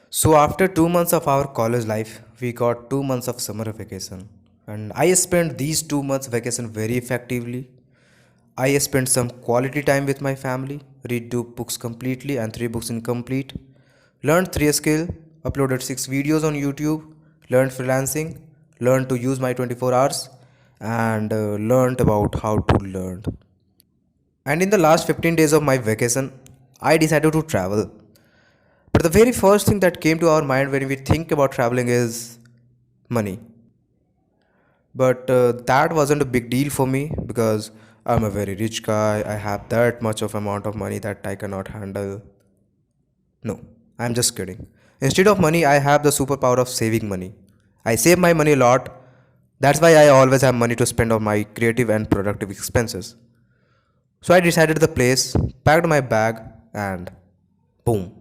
So after 2 months of our college life, we got 2 months of summer vacation. And I spent these 2 months vacation very effectively. I spent some quality time with my family, read two books completely and three books incomplete, learned three skill, uploaded six videos on YouTube, learned freelancing, learned to use my 24 hours, and learned about how to learn. And in the last 15 days of my vacation, I decided to travel. But the very first thing that came to our mind when we think about traveling is money. But that wasn't a big deal for me because I'm a very rich guy. I have that much of amount of money that I cannot handle. No, I'm just kidding. Instead of money, I have the superpower of saving money. I save my money a lot. That's why I always have money to spend on my creative and productive expenses. So I decided the place, packed my bag, and boom.